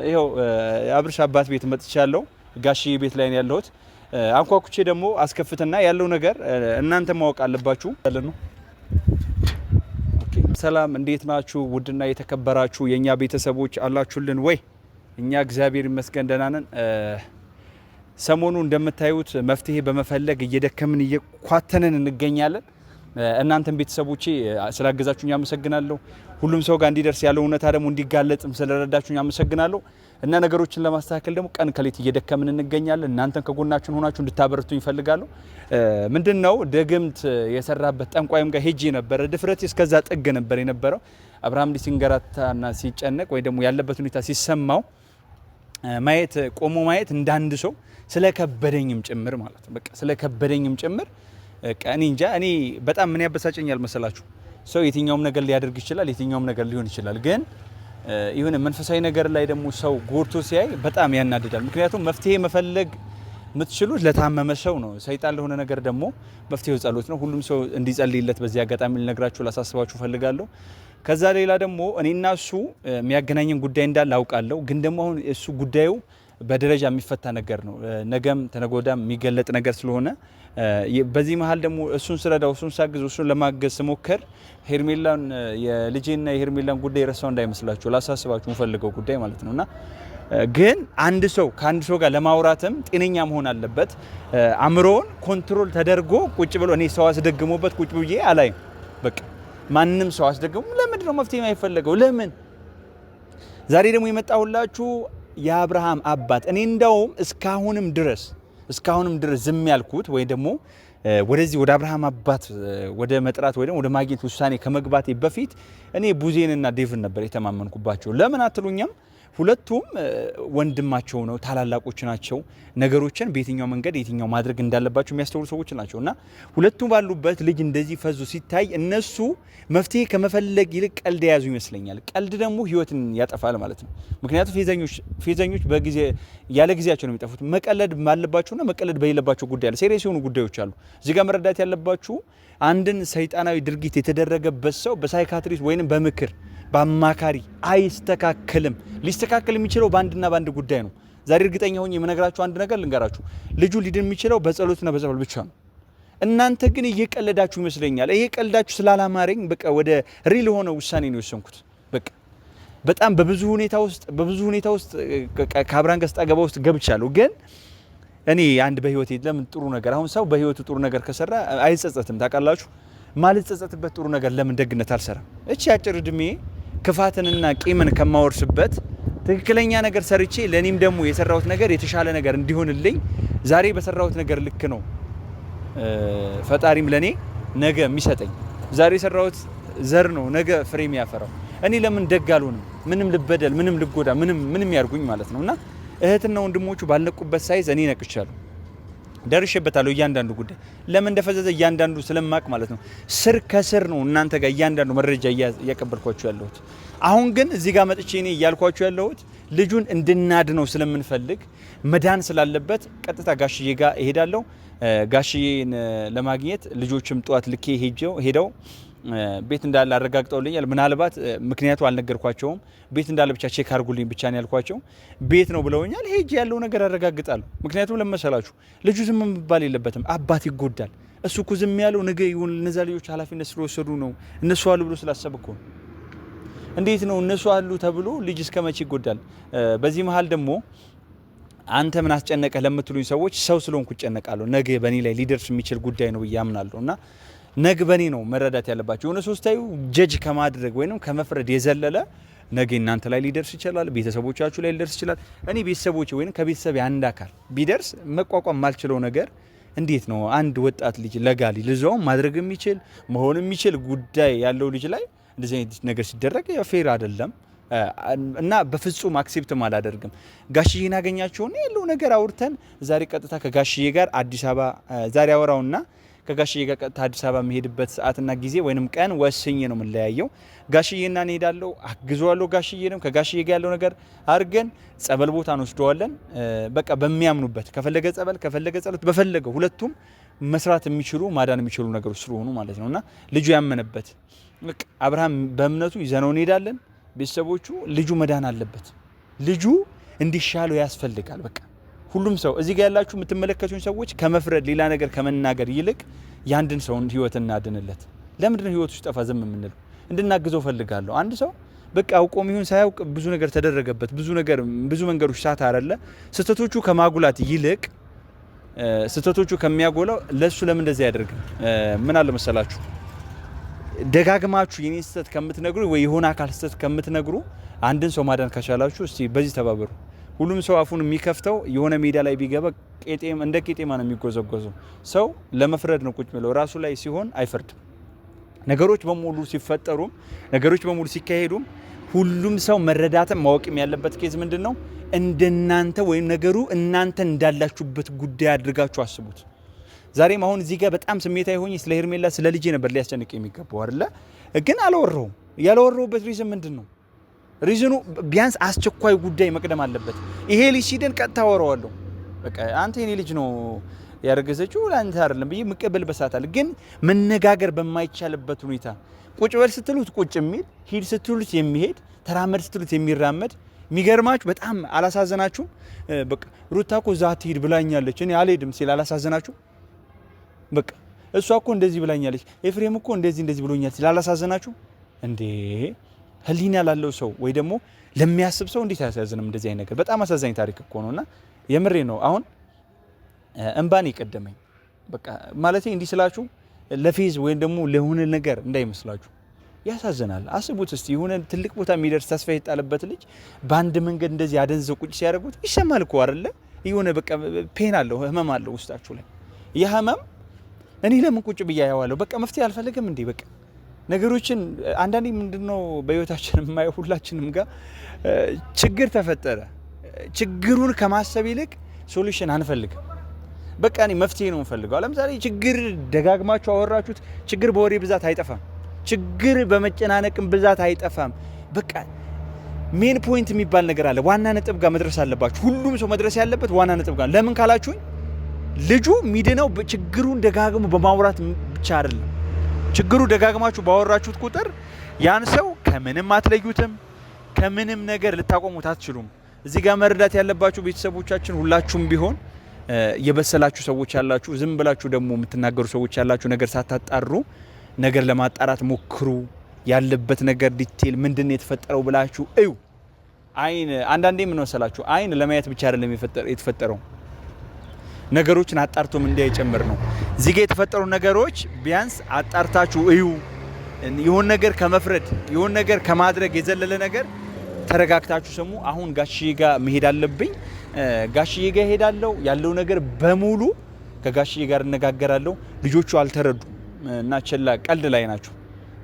ይሄው አብርሽ አባት ቤት መጥቻለሁ። ጋሽዬ ቤት ላይ ነው ያለሁት። አንኳኩቼ ደግሞ አስከፍትና ያለው ነገር እናንተ ማወቅ አለባችሁ ያለ ነው። ኦኬ ሰላም፣ እንዴት ናችሁ? ውድና የተከበራችሁ የኛ ቤተሰቦች አላችሁልን ወይ? እኛ እግዚአብሔር ይመስገን ደህና ነን። ሰሞኑ እንደምታዩት መፍትሄ በመፈለግ እየደከምን እየኳተነን እንገኛለን። እናንተም ቤተሰቦቼ ስላገዛችሁኝ አመሰግናለሁ። ሁሉም ሰው ጋር እንዲደርስ ያለው እውነታ ደግሞ እንዲጋለጥም ስለረዳችሁኝ አመሰግናለሁ። እና ነገሮችን ለማስተካከል ደግሞ ቀን ከሌት እየደከምን እንገኛለን። እናንተም ከጎናችን ሆናችሁ እንድታበረቱኝ እፈልጋለሁ። ምንድነው ድግምት የሰራበት ጠንቋይም ጋር ሄጄ ነበር። ድፍረቴ እስከዛ ጥግ ነበር የነበረው። አብርሃም ሲንገራታና ሲጨነቅ ወይ ደግሞ ያለበት ሁኔታ ሲሰማው ማየት ቆሞ ማየት እንዳንድ ሰው ስለከበደኝም ጭምር ማለት ነው። በቃ ስለከበደኝም ጭምር እኔ እንጃ። እኔ በጣም ምን ያበሳጨኛል መሰላችሁ? ሰው የትኛውም ነገር ሊያደርግ ይችላል፣ የትኛውም ነገር ሊሆን ይችላል። ግን የሆነ መንፈሳዊ ነገር ላይ ደግሞ ሰው ጎርቶ ሲያይ በጣም ያናድዳል። ምክንያቱም መፍትሄ መፈለግ የምትችሉት ለታመመ ሰው ነው። ሰይጣን ለሆነ ነገር ደግሞ መፍትሄው ጸሎት ነው። ሁሉም ሰው እንዲጸልይለት በዚህ አጋጣሚ ልነግራችሁ ላሳስባችሁ ፈልጋለሁ። ከዛ ሌላ ደግሞ እኔና እሱ የሚያገናኘን ጉዳይ እንዳለ አውቃለሁ። ግን ደግሞ አሁን እሱ ጉዳዩ በደረጃ የሚፈታ ነገር ነው። ነገም ተነጎዳም የሚገለጥ ነገር ስለሆነ በዚህ መሀል ደግሞ እሱን ስረዳው እሱን ሳግዝ እሱን ለማገዝ ስሞክር ሄርሜላን የልጄና የሄርሜላን ጉዳይ ረሳው እንዳይመስላችሁ ላሳስባችሁ የምፈልገው ጉዳይ ማለት ነውና ግን አንድ ሰው ከአንድ ሰው ጋር ለማውራትም ጤነኛ መሆን አለበት። አእምሮውን ኮንትሮል ተደርጎ ቁጭ ብሎ እኔ ሰው አስደግሞበት ቁጭ ብዬ አላይም። በቃ ማንንም ሰው አስደግሞ ለምንድን ነው መፍትሄ የማይፈለገው? ለምን ዛሬ ደግሞ የመጣሁላችሁ የአብርሃም አባት እኔ እንደውም እስካሁንም ድረስ ዝም ያልኩት ወይ ደግሞ ወደዚህ ወደ አብርሃም አባት ወደ መጥራት ወይ ደግሞ ወደ ማግኘት ውሳኔ ከመግባቴ በፊት እኔ ቡዜንና ዴቭን ነበር የተማመንኩባቸው። ለምን አትሉኛም? ሁለቱም ወንድማቸው ነው፣ ታላላቆች ናቸው። ነገሮችን በየትኛው መንገድ የትኛው ማድረግ እንዳለባቸው የሚያስተውሉ ሰዎች ናቸው። እና ሁለቱም ባሉበት ልጅ እንደዚህ ፈዞ ሲታይ እነሱ መፍትሄ ከመፈለግ ይልቅ ቀልድ የያዙ ይመስለኛል። ቀልድ ደግሞ ህይወትን ያጠፋል ማለት ነው። ምክንያቱም ፌዘኞች ያለ ጊዜያቸው ነው የሚጠፉት። መቀለድ ባለባቸውና መቀለድ በሌለባቸው ጉዳይ አለ። ሴሪየስ የሆኑ ጉዳዮች አሉ። እዚህ ጋር መረዳት ያለባችሁ አንድን ሰይጣናዊ ድርጊት የተደረገበት ሰው በሳይካትሪስት ወይንም በምክር በአማካሪ አይስተካከልም። ሊስተካከል የሚችለው በአንድና በአንድ ጉዳይ ነው። ዛሬ እርግጠኛ ሆኜ የምነግራችሁ አንድ ነገር ልንገራችሁ። ልጁ ሊድን የሚችለው በጸሎትና በጸበል ብቻ ነው። እናንተ ግን እየቀለዳችሁ ይመስለኛል። ይሄ ቀልዳችሁ ስላላማረኝ በቃ ወደ ሪል ሆነ ውሳኔ ነው የወሰንኩት። በቃ በጣም በብዙ ሁኔታ ውስጥ ከአብርሃም ጋር ጠገባ ውስጥ ገብቻለሁ። ግን እኔ አንድ በህይወቴ ለምን ጥሩ ነገር አሁን ሰው በህይወቱ ጥሩ ነገር ከሰራ አይጸጸትም። ታውቃላችሁ? ማልጸጸትበት ጥሩ ነገር ለምን ደግነት አልሰራም? እቺ አጭር እድሜ ክፋትንና ቂምን ከማወርስበት ትክክለኛ ነገር ሰርቼ ለኔም ደግሞ የሰራሁት ነገር የተሻለ ነገር እንዲሆንልኝ ዛሬ በሰራሁት ነገር ልክ ነው ፈጣሪም ለኔ ነገ የሚሰጠኝ። ዛሬ የሰራሁት ዘር ነው ነገ ፍሬ የሚያፈራው። እኔ ለምን ደግ አልሆንም? ምንም ልበደል፣ ምንም ልጎዳ፣ ምንም ያርጉኝ ማለት ነውና እህትና ወንድሞቹ ባልነቁበት ሳይዝ እኔ ነቅቻለሁ። ደርሼበታለሁ። እያንዳንዱ ጉዳይ ለምን እንደፈዘዘ እያንዳንዱ ስለማቅ ማለት ነው። ስር ከስር ነው እናንተ ጋር እያንዳንዱ መረጃ እያቀበልኳችሁ ያለሁት። አሁን ግን እዚህ ጋር መጥቼ እኔ እያልኳችሁ ያለሁት ልጁን እንድናድነው ስለምንፈልግ መዳን ስላለበት ቀጥታ ጋሽዬ ጋር እሄዳለሁ። ጋሽዬን ለማግኘት ልጆችም ጧት ልኬ ሄደው ቤት እንዳለ አረጋግጠውልኛል። ምናልባት ምክንያቱ አልነገርኳቸውም። ቤት እንዳለ ብቻ ቼክ አድርጉልኝ ብቻ ነው ያልኳቸው። ቤት ነው ብለውኛል። ሄጄ ያለው ነገር አረጋግጣለሁ። ምክንያቱም ለመሰላችሁ ልጁ ዝም መባል የለበትም። አባት ይጎዳል። እሱ እኮ ዝም ያለው ነገ ይሁን እነዛ ልጆች ኃላፊነት ስለወሰዱ ነው። እነሱ አሉ ብሎ ስላሰብ እኮ ነው። እንዴት ነው እነሱ አሉ ተብሎ ልጅ እስከ መቼ ይጎዳል? በዚህ መሀል ደግሞ አንተ ምን አስጨነቀህ ለምትሉኝ ሰዎች ሰው ስለሆንኩ እጨነቃለሁ። ነገ በእኔ ላይ ሊደርስ የሚችል ጉዳይ ነው ብዬ አምናለሁ እና ነገ በኔ ነው መረዳት ያለባቸው። የሆነ ሶስታዩ ጀጅ ከማድረግ ወይንም ከመፍረድ የዘለለ ነገ እናንተ ላይ ሊደርስ ይችላል፣ ቤተሰቦቻችሁ ላይ ሊደርስ ይችላል። እኔ ቤተሰቦቼ ወይንም ከቤተሰብ አንድ አካል ቢደርስ መቋቋም ማልችለው ነገር እንዴት ነው አንድ ወጣት ልጅ ለጋሊ ልዛው ማድረግ የሚችል መሆን የሚችል ጉዳይ ያለው ልጅ ላይ እንደዚህ አይነት ነገር ሲደረግ ፌር አይደለም እና በፍጹም አክሴፕት አላደርግም። ጋሽዬን አገኛቸውና ያለው ነገር አውርተን ዛሬ ቀጥታ ከጋሽዬ ጋር አዲስ አበባ ዛሬ አወራውና ከጋሽዬ ጋር ቀጥታ አዲስ አበባ የሚሄድበት ሰዓትና ጊዜ ወይንም ቀን ወስኜ ነው የምንለያየው። ጋሽዬና እንሄዳለሁ፣ አግዘዋለሁ። ጋሽዬንም ከጋሽዬ ጋር ያለው ነገር አድርገን ጸበል ቦታ እንወስደዋለን። በቃ በሚያምኑበት ከፈለገ ጸበል ከፈለገ ጸሎት በፈለገው ሁለቱም መስራት የሚችሉ ማዳን የሚችሉ ነገሮች ስለሆኑ ማለት ነውና ልጁ ያመነበት አብርሃም በእምነቱ ይዘነው እንሄዳለን። ቤተሰቦቹ ልጁ መዳን አለበት። ልጁ እንዲሻለው ያስፈልጋል። በቃ ሁሉም ሰው እዚህ ጋር ያላችሁ የምትመለከቱን ሰዎች ከመፍረድ ሌላ ነገር ከመናገር ይልቅ ያንድን ሰው ህይወት እናድንለት። ለምንድን ነው ህይወቱ ሲጠፋ ዝም የምንለው? እንድናግዘው ፈልጋለሁ። አንድ ሰው በቃ አውቆም ይሁን ሳያውቅ ብዙ ነገር ተደረገበት፣ ብዙ መንገዶች ሳት አይደለ ስተቶቹ ከማጉላት ይልቅ ስተቶቹ ከሚያጎላው ለሱ ለምን እንደዚህ ያደርግ? ምን አለ መሰላችሁ ደጋግማችሁ የኔ ስተት ከምትነግሩ ወይ የሆነ አካል ስተት ከምትነግሩ አንድን ሰው ማዳን ከቻላችሁ እስቲ በዚህ ተባበሩ። ሁሉም ሰው አፉን የሚከፍተው የሆነ ሜዳ ላይ ቢገባ እንደ ቄጤማ ነው የሚጎዘጎዘው። ሰው ለመፍረድ ነው ቁጭ ብለው ራሱ ላይ ሲሆን አይፈርድም። ነገሮች በሙሉ ሲፈጠሩም ነገሮች በሙሉ ሲካሄዱም ሁሉም ሰው መረዳትም ማወቅም ያለበት ኬዝ ምንድነው? እንደናንተ ወይም ነገሩ እናንተ እንዳላችሁበት ጉዳይ አድርጋችሁ አስቡት። ዛሬም አሁን እዚህ ጋር በጣም ስሜታዊ ሆኜ ስለ ሄርሜላ ስለ ልጄ ነበር ሊያስጨንቅ የሚገባው አይደለ? ግን አላወራሁም። ያላወራሁበት ሪዝን ምንድነው? ሪዝኑ ቢያንስ አስቸኳይ ጉዳይ መቅደም አለበት። ይሄ ልጅ ሲደን ቀጥታ አወራዋለሁ። በቃ አንተ የኔ ልጅ ነው ያረገዘችው ለአንተ አይደለም ብዬ መቀበል በሳታል። ግን መነጋገር በማይቻልበት ሁኔታ ቁጭ በል ስትሉት ቁጭ የሚል ሂድ ስትሉት የሚሄድ ተራመድ ስትሉት የሚራመድ የሚገርማችሁ በጣም አላሳዘናችሁም? በቃ ሩታ እኮ እዛ አትሂድ ብላኛለች እኔ አልሄድም ሲል አላሳዘናችሁም? በቃ እሷ እኮ እንደዚህ ብላኛለች ኤፍሬም እኮ እንደዚህ ብሎኛል ሲል አላሳዘናችሁም እንዴ? ህሊና ላለው ሰው ወይ ደግሞ ለሚያስብ ሰው እንዴት አያሳዝንም? እንደዚህ አይነት ነገር በጣም አሳዛኝ ታሪክ እኮ ነውና የምሬ ነው። አሁን እንባን ይቀደመኝ በቃ ማለት እንዲህ ስላችሁ ለፌዝ ወይም ደግሞ ለሆነ ነገር እንዳይመስላችሁ ያሳዝናል። አስቡት እስቲ የሆነ ትልቅ ቦታ የሚደርስ ተስፋ የጣለበት ልጅ በአንድ መንገድ እንደዚህ አደንዘው ቁጭ ሲያደርጉት ይሰማል እኮ አይደለ? የሆነ በቃ ፔን አለው ህመም አለው ውስጣችሁ ላይ። ያ ህመም እኔ ለምን ቁጭ ብዬ አያዋለሁ? በቃ መፍትሄ አልፈልግም እንዴ? በቃ ነገሮችን አንዳንዴ ምንድነው በህይወታችን የማየው ሁላችንም ጋር ችግር ተፈጠረ፣ ችግሩን ከማሰብ ይልቅ ሶሉሽን አንፈልግም። በቃ እኔ መፍትሄ ነው የምፈልገው። ለምሳሌ ችግር ደጋግማችሁ አወራችሁት፣ ችግር በወሬ ብዛት አይጠፋም። ችግር በመጨናነቅም ብዛት አይጠፋም። በቃ ሜን ፖይንት የሚባል ነገር አለ። ዋና ነጥብ ጋር መድረስ አለባችሁ። ሁሉም ሰው መድረስ ያለበት ዋና ነጥብ ጋር። ለምን ካላችሁኝ ልጁ ሚድነው ችግሩን ደጋግሞ በማውራት ብቻ አይደለም። ችግሩ ደጋግማችሁ ባወራችሁት ቁጥር ያን ሰው ከምንም አትለዩትም፣ ከምንም ነገር ልታቆሙት አትችሉም። እዚህ ጋር መረዳት ያለባችሁ ቤተሰቦቻችን ሁላችሁም ቢሆን የበሰላችሁ ሰዎች ያላችሁ፣ ዝም ብላችሁ ደግሞ የምትናገሩ ሰዎች ያላችሁ ነገር ሳታጣሩ ነገር ለማጣራት ሞክሩ። ያለበት ነገር ዲቴል ምንድነው የተፈጠረው ብላችሁ እዩ። አይን አንዳንዴ ምን መሰላችሁ አይን ለማየት ብቻ አይደለም የተፈጠረው ነገሮችን አጣርቶም እንዲያይጨምር ነው። እዚህ ጋር የተፈጠሩ ነገሮች ቢያንስ አጣርታችሁ እዩ። ይሁን ነገር ከመፍረድ ይሁን ነገር ከማድረግ የዘለለ ነገር ተረጋግታችሁ ሰሙ። አሁን ጋሽዬ ጋር መሄድ አለብኝ። ጋሽዬ ጋር ሄዳለሁ። ያለው ነገር በሙሉ ከጋሽዬ ጋር እነጋገራለሁ። ልጆቹ አልተረዱም እና ቸላ ቀልድ ላይ ናቸው።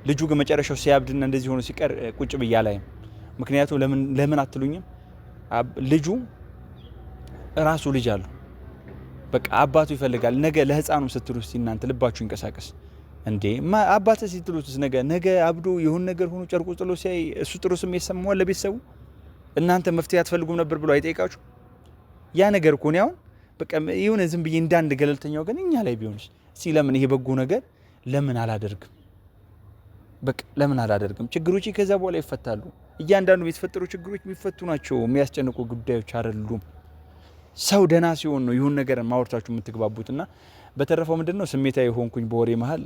ልጁ መጨረሻው ሲያብድና እንደዚህ ሆኖ ሲቀር ቁጭ ብያ ላይ ምክንያቱም ለምን አትሉኝም? ልጁ ራሱ ልጅ አለው። በቃ አባቱ ይፈልጋል። ነገ ለህፃኑ ስትሉት እናንተ ልባችሁ ይንቀሳቀስ እንዴ? አባቱ ስትሉትስ ነገ አብዶ የሆነ ነገር ሆኖ ጨርቁ ጥሎ ሲያይ እሱ ጥሩ ስሜት ሰማው ለቤተሰቡ እናንተ መፍትሄ አትፈልጉም ነበር ብሎ አይጠይቃችሁ? ያ ነገር እኮ ነው። አሁን በቃ የሆነ ዝም ብዬ እንዳንድ ገለልተኛው ግን እኛ ላይ ቢሆንስ እስቲ ለምን ይሄ በጎ ነገር ለምን አላደርግም? በቃ ለምን አላደርግም? ችግሮች ከዛ በኋላ ይፈታሉ። እያንዳንዱ የተፈጠሩ ችግሮች የሚፈቱ ናቸው። የሚያስጨንቁ ጉዳዮች አይደሉም። ሰው ደና ሲሆን ነው ይሁን ነገር ማውርታችሁ የምትግባቡትና በተረፈው ምንድነው ስሜታዊ ሆንኩኝ በወሬ መሃል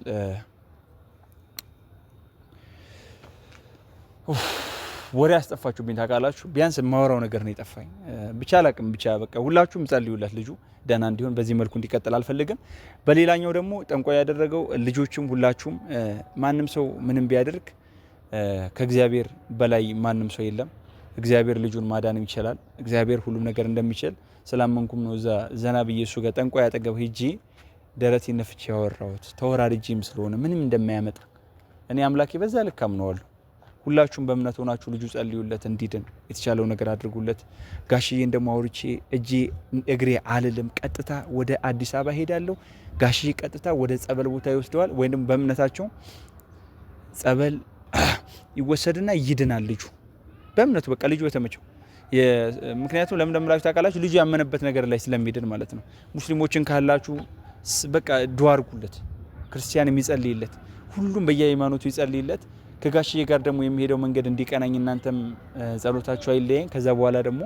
ወሬ አስጠፋችሁብኝ ታውቃላችሁ። ቢያንስ የማወራው ነገር ነው የጠፋኝ። ብቻ አላቅም። ብቻ በቃ ሁላችሁም ጸልዩለት ልጁ ደና እንዲሆን፣ በዚህ መልኩ እንዲቀጥል አልፈልግም። በሌላኛው ደግሞ ጠንቋይ ያደረገው ልጆችም ሁላችሁም ማንም ሰው ምንም ቢያደርግ ከእግዚአብሔር በላይ ማንም ሰው የለም። እግዚአብሔር ልጁን ማዳን ይችላል። እግዚአብሔር ሁሉም ነገር እንደሚችል ስላመንኩም ነው እዛ ዘና ብዬ እሱ ጋር ጠንቋይ አጠገብ ሄጄ ደረቴ ነፍቼ ያወራሁት። ተወራርጄም ስለሆነ ምንም እንደማያመጣ እኔ አምላኬ በዛ ልክ አምነዋለሁ። ሁላችሁም በእምነት ሆናችሁ ልጁ ጸልዩለት እንዲድን የተቻለው ነገር አድርጉለት። ጋሽዬን ደግሞ አውርቼ እግሬ አልልም፣ ቀጥታ ወደ አዲስ አበባ ሄዳለሁ። ጋሽዬ ቀጥታ ወደ ጸበል ቦታ ይወስደዋል፣ ወይም በእምነታቸው ጸበል ይወሰድና ይድናል ልጁ በእምነቱ። በቃ ልጁ የተመቸው ምክንያቱም ለምን እንደምላችሁ ታውቃላችሁ? ልጁ ያመነበት ነገር ላይ ስለሚድን ማለት ነው። ሙስሊሞችን ካላችሁ በቃ ዱዓ አድርጉለት፣ ክርስቲያን የሚጸልይለት፣ ሁሉም በየሃይማኖቱ ይጸልይለት። ከጋሽዬ ጋር ደግሞ የሚሄደው መንገድ እንዲቀናኝ እናንተም ጸሎታችሁ አይለየኝ። ከዛ በኋላ ደግሞ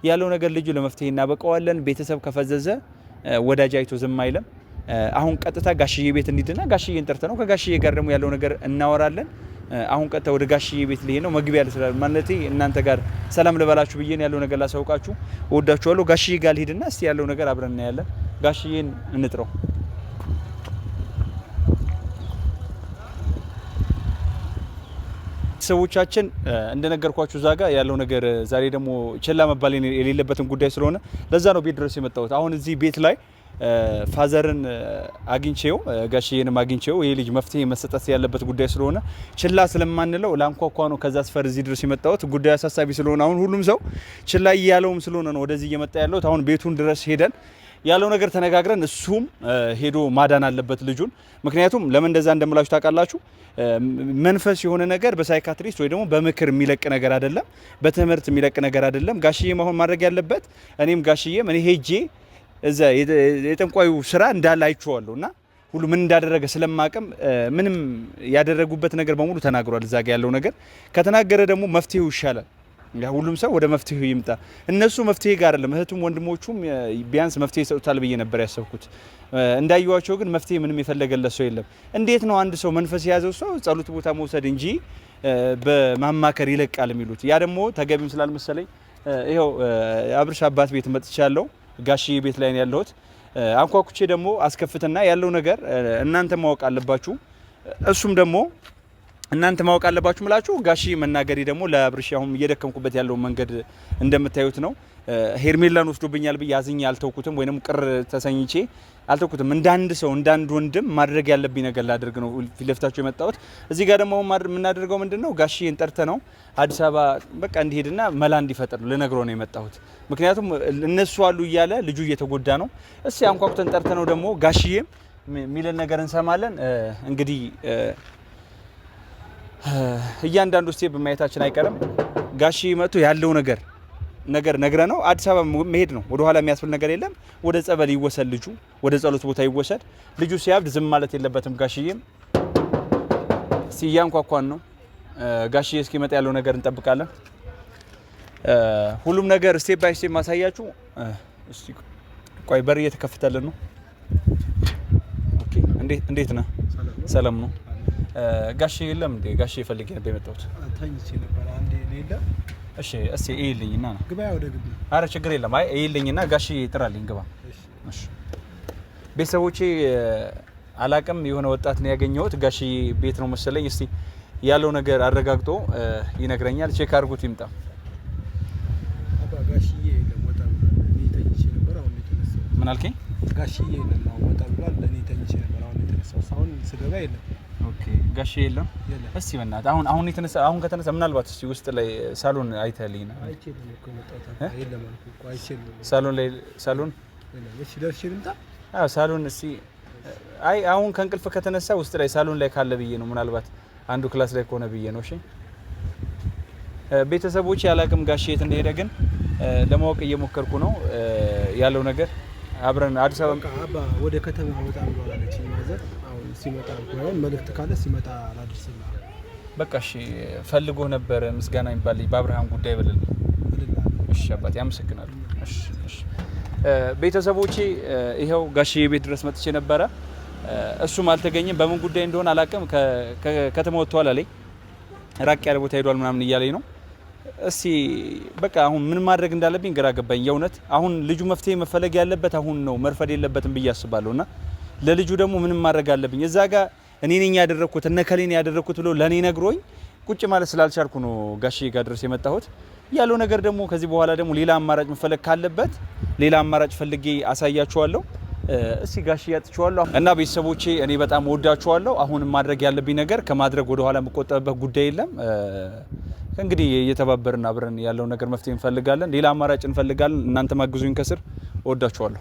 ያለው ነገር ልጁ ለመፍትሄ እናበቀዋለን። ቤተሰብ ከፈዘዘ ወዳጅ አይቶ ዝም አይለም። አሁን ቀጥታ ጋሽዬ ቤት እንሂድና ጋሽዬን ጠርተነው ከጋሽዬ ጋር ደግሞ ያለው ነገር እናወራለን። አሁን ቀጥታ ወደ ጋሽዬ ቤት ልሄድ ነው። መግቢያ ያለ ማለቴ እናንተ ጋር ሰላም ልበላችሁ ብዬ ያለው ነገር ላሳውቃችሁ እወዳችኋለሁ። ጋሽዬ ጋር ልሂድና እስቲ ያለው ነገር አብረን እናያለን። ጋሽዬን እንጥረው። ሰዎቻችን እንደነገርኳችሁ ዛጋ ያለው ነገር ዛሬ ደግሞ ቸላ መባል የሌለበትን ጉዳይ ስለሆነ ለዛ ነው ቤት ድረስ የመጣሁት። አሁን እዚህ ቤት ላይ ፋዘርን አግኝቼው ጋሽዬንም አግኝቼው ይሄ ልጅ መፍትሄ መሰጠት ያለበት ጉዳይ ስለሆነ ችላ ስለማንለው ላንኳኳ ነው ከዛ ስፈር እዚህ ድረስ የመጣሁት። ጉዳዩ አሳሳቢ ስለሆነ አሁን ሁሉም ሰው ችላ እያለውም ስለሆነ ነው ወደዚህ እየመጣ ያለሁት። አሁን ቤቱን ድረስ ሄደን ያለው ነገር ተነጋግረን እሱም ሄዶ ማዳን አለበት ልጁን። ምክንያቱም ለምን እንደዛ እንደምላችሁ ታውቃላችሁ? መንፈስ የሆነ ነገር በሳይካትሪስት ወይ ደግሞ በምክር የሚለቅ ነገር አይደለም፣ በትምህርት የሚለቅ ነገር አይደለም። ጋሽዬ አሁን ማድረግ ያለበት እኔም ጋሽዬም እኔ ሄጄ እዛ የጠንቋዩ ስራ እንዳለ አይቼዋለሁ እና ሁሉ ምን እንዳደረገ ስለማቀም ምንም ያደረጉበት ነገር በሙሉ ተናግሯል። እዛ ጋር ያለው ነገር ከተናገረ ደግሞ መፍትሄው ይሻላል። ሁሉም ሰው ወደ መፍትሄው ይምጣ። እነሱ መፍትሄ ጋር አይደለም እህቱም ወንድሞቹም ቢያንስ መፍትሄ ይሰጡታል ብዬ ነበር ያሰብኩት። እንዳይዋቸው ግን መፍትሄ ምንም የፈለገለት ሰው የለም። እንዴት ነው አንድ ሰው መንፈስ የያዘው ሰው ጸሎት ቦታ መውሰድ እንጂ በማማከር ይለቃል የሚሉት? ያ ደግሞ ተገቢም ስላልመሰለኝ ይኸው አብርሽ አባት ቤት መጥቻለሁ። ጋሽዬ ቤት ላይ ነው ያለሁት። አንኳኩቼ ደግሞ አስከፍትና ያለው ነገር እናንተ ማወቅ አለባችሁ። እሱም ደግሞ እናንተ ማወቅ አለባችሁ ምላችሁ ጋሽዬ መናገሪ ደግሞ ለአብርሽ አሁን እየደከምኩበት ያለው መንገድ እንደምታዩት ነው። ሄርሜላን ወስዶብኛል ብዬ አዝኜ አልተውኩትም፣ ወይንም ቅር ተሰኝቼ አልተውኩትም። እንዳንድ ሰው እንዳንድ ወንድም ማድረግ ያለብኝ ነገር ላደርግ ነው ፊት ለፊታችሁ የመጣሁት። እዚህ ጋር ደግሞ የምናደርገው ምንድነው ጋሽዬን ጠርተ ነው አዲስ አበባ በቃ እንዲሄድና መላ እንዲፈጠር ልነግረው ነው የመጣሁት። ምክንያቱም እነሱ አሉ እያለ ልጁ እየተጎዳ ነው። እስኪ አንኳኩተን ጠርተ ነው ደግሞ ጋሽዬም የሚለን ነገር እንሰማለን። እንግዲህ እያንዳንዱ ስቴፕ በማየታችን አይቀርም። ጋሽዬ መጥቶ ያለው ነገር ነግረ ነው አዲስ አበባ መሄድ ነው። ወደ ኋላ የሚያስብል ነገር የለም። ወደ ጸበል ይወሰድ ልጁ፣ ወደ ጸሎት ቦታ ይወሰድ ልጁ። ሲያብድ ዝም ማለት የለበትም። ጋሽዬም እስቲ እያንኳኳን ነው። ጋሽዬ እስኪመጣ ያለው ነገር እንጠብቃለን። ሁሉም ነገር ስቴፕ ባይ ስቴፕ ማሳያችሁ። እስቲ ቆይ በር እየተከፈተልን ነው። ኦኬ እንዴት ነህ? ሰላም ነው። ጋሽዬ የለም እንዴ? ጋሽዬ ፈልጌ ነበር የመጣሁት። ታኝቼ ነበር አንዴ ሌላ። እሺ እስቲ እይልኝና ነው ግባ ወደ ግቢ። አረ ችግር የለም። አይ እይልኝና ጋሽዬ ጥራልኝ ግባ። እሺ ቤተሰቦቼ አላቅም የሆነ ወጣት ነው ያገኘሁት። ጋሽዬ ቤት ነው መሰለኝ። እስቲ ያለው ነገር አረጋግጦ ይነግረኛል። ቼክ አድርጉት ይምጣ። አባ ጋሽዬ የለም ወጣ ብሏል። እኔ ተኝቼ ነበር አሁን የተነሳው። ምን አልከኝ? ጋሽዬ የለም ወጣ ብሏል። እኔ ተኝቼ ነበር አሁን የተነሳው። አሁን ስገባ የለም። ኦኬ ጋሽዬ የለም። እስቲ በእናትህ አሁን የተነሳ አሁን ከተነሳ ምናልባት እስቲ ውስጥ ላይ ሳሎን አይተልኝ ነው። አይቼልኝ እኮ መጣጣ የለም አልኩ እኮ አይቼልኝ። ሳሎን ላይ ሳሎን የለም። እሺ ደርሼ ልምጣ። አዎ ሳሎን እስቲ አይ አሁን ከእንቅልፍ ከተነሳ ውስጥ ላይ ሳሎን ላይ ካለ ብዬ ነው። ምናልባት አንዱ ክላስ ላይ ከሆነ ብዬ ነው። እሺ ቤተሰቦች ያላቅም ጋሽዬ የት እንደሄደ ግን ለማወቅ እየሞከርኩ ነው። ያለው ነገር አብረን አዲስ አበባ ወደ ከተማ ወጣ ብሏል አለችኝ ማዘር። አሁን ሲመጣ ቆይ መልእክት ካለ ሲመጣ አላድርስና በቃ እሺ ፈልጎ ነበር ምስጋና ይባል በአብርሃም ጉዳይ በለልኝ። እሺ አባቴ አመሰግናለሁ። እሺ ቤተሰቦቼ ይሄው ጋሽዬ ቤት ድረስ መጥቼ ነበረ። እሱም አልተገኘም። በምን ጉዳይ እንደሆነ አላውቅም። ከተማ ወጥቷል አለኝ። ራቅ ያለ ቦታ ሄዷል ምናምን እያለኝ ነው። እስቲ በቃ አሁን ምን ማድረግ እንዳለብኝ ግራ ገባኝ። የእውነት አሁን ልጁ መፍትሄ መፈለግ ያለበት አሁን ነው፣ መርፈድ የለበትም ብዬ አስባለሁና ለልጁ ደግሞ ምንም ማድረግ አለብኝ። እዛ ጋር እኔ ነኝ ያደረኩት እነ ከሌን ያደረኩት ብሎ ለኔ ነግሮኝ ቁጭ ማለት ስላልቻልኩ ነው ጋሽዬ ጋር ድረስ የመጣሁት። ያለው ነገር ደግሞ ከዚህ በኋላ ደግሞ ሌላ አማራጭ መፈለግ ካለበት ሌላ አማራጭ ፈልጌ አሳያችኋለሁ። እስቲ ጋሽዬ አጥቻለሁ እና ቤተሰቦቼ እኔ በጣም ወዳችኋለሁ። አሁን ማድረግ ያለብኝ ነገር ከማድረግ ወደ ኋላ መቆጠብበት ጉዳይ የለም። እንግዲህ እየተባበርን አብረን ያለው ነገር መፍትሄ እንፈልጋለን። ሌላ አማራጭ እንፈልጋለን። እናንተ ማግዙኝ ከስር። ወዳችኋለሁ።